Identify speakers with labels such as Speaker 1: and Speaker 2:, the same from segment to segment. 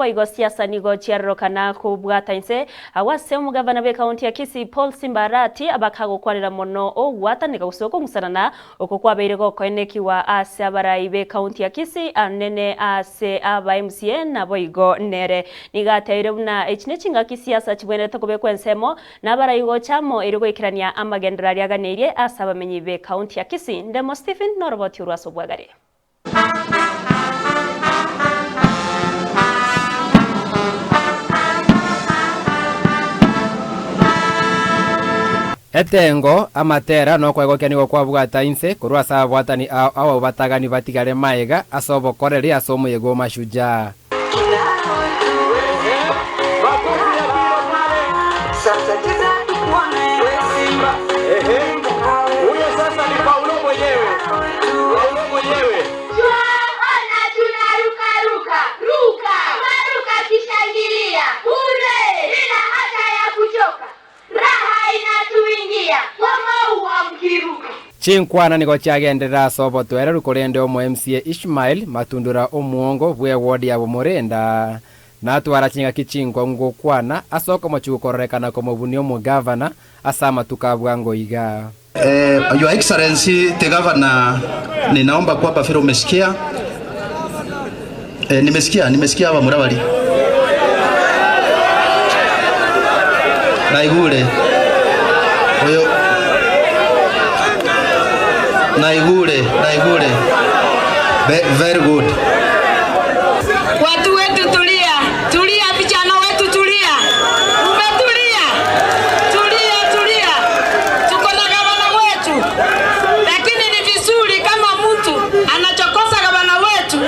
Speaker 1: boigo siasa nigo chiarrokana kubwatainse awase omugavana be county ya Kisii Arati abakago kwarira mono ogwataniga gusoko ngusarana okokwabeire gokoeneki wa ase abarai be county ya Kisii anene ase aba MCA na boigo nere nigateire buna echine chinga kisiasa chibwenete kubekwensemo na abarai go chamo irigo ikirania amagendera yaganeirie ase abamenyi be county ya Kisii ndemo Stephen noroboti urwaso bwagari.
Speaker 2: Etengo amatera no kwegokenigo kwa bwatainse kurwasa bwatani awo batagani batigare maega asobo koreri asomo yego mashuja Chinkwana nigo chagendera sobo twere rukorende omo MCA Ishmael Matundura Omwongo bwe wodi ya Bomorenda na twara chinga kichingo ngokwana asoko mochukorekana komo bunio mo Gavana asama tukabwango iga.
Speaker 3: Your Excellency the Governor, ninaomba kwamba fero umesikia. Nimesikia hapa Murawali. Naigule. Oyo Naigule. Very good.
Speaker 4: Watu wetu tulia, vijana wetu tulia. Umetulia. Tulia. Tuko na gavana wetu. Lakini ni vizuri kama mtu anachokosa gavana wetu,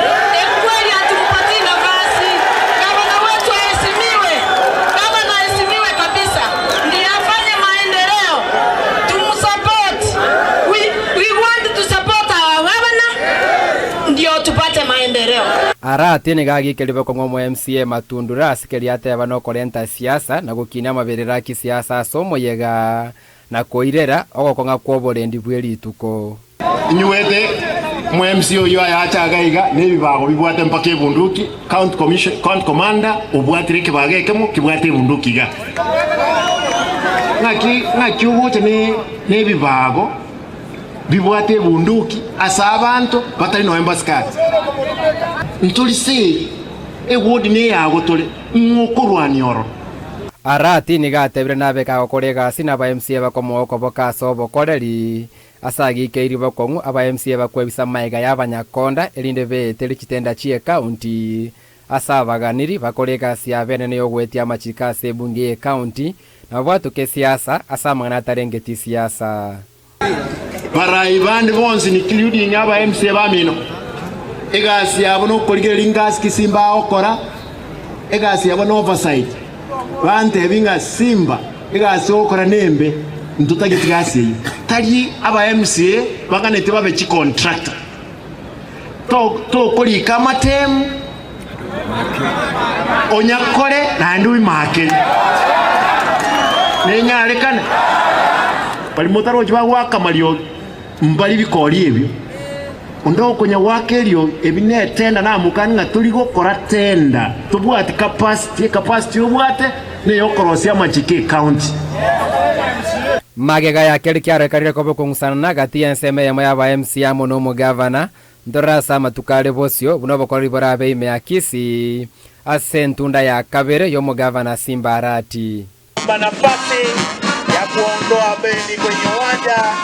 Speaker 4: kweli atumpatie nafasi. Gavana wetu aheshimiwe. Gavana aheshimiwe kabisa. Ndiye afanye maendeleo. Tumsupport. We want to support our governor. Ndio tupate maendeleo.
Speaker 2: Arati nigagi kelibo kwa mwa MCA Matundura asikeli ate abano korenta siasa na gukina mabirira kisiasa somo yega na koirera ogokonga kwoborendi bweli tuko
Speaker 5: nyuwete mwa MCA yo ayachagaiga nebibago bibwate mpaka ebunduki county commander ubwatire kibage kemo kibwate ebunduki ga ngaki ugote nebibago bibwate ebunduki asa abantu batari no embassy card ntulise wodi ne yago tole mukurwanioro.
Speaker 2: Arati nigatebire nabeka gokorega sina ba MCA bakomoko boka sobo koreri asagi keiri bokongu aba MCA bakwebisa maiga yabanyakonda elinde beteri kitenda chie county asabaganiri bakorega siabene ne yogwetia machika sebungie county na bwatu ke siasa asamana tarengeti siasa
Speaker 5: barai bandi bonzi including aba MCA bamino egasi yabo no korigera ingasi kisimba okora egasi yabo no oversight bante binga simba egasi okora nembe ntutagitigasie tali aba MCA bakanete babe chi contractor to koli kama tem onyakore na ndui make nenyale kana bali motaro jwa wakamalio mbali bikoli ebyo undo kunya wakelio ebine tenda na mukani nga tuligo kora tenda tubwate capacity obwate ne yokorosia machike county
Speaker 2: magega ya keli kyaro karire kobo kungusana na gati enseme ya aba MCA mono mo Gavana ndora sama tukale bosio bunobo kori borabe ime ya Kisii asentunda ya kabere yo mo Gavana Arati
Speaker 6: nafasi ya kuondoa bendi kwenye uwanja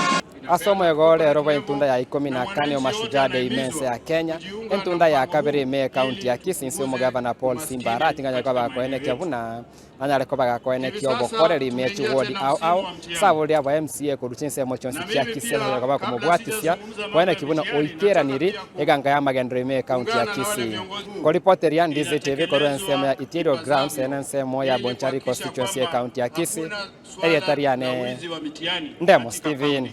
Speaker 2: asomo yegole roba intunda ya 14 yo mashujaa de immense ya Kenya intunda ya kabere me county ya Kisii nse mo Gavana Arati nganya kwa bakoeneki abuna anyale ko bagakoeneki obokoreri mechi wodi au sabuli aba MCA kuruchinse mo chonsi kya Kisii ko bakomubwatisia koeneki buna oikeraniri eganga ya magendro me county ya Kisii ko reporter ya Ndizi TV ko rensema ya Itirio Grounds enense mo ya Bonchari constituency county ya Kisii erietariane ndemo Stephen.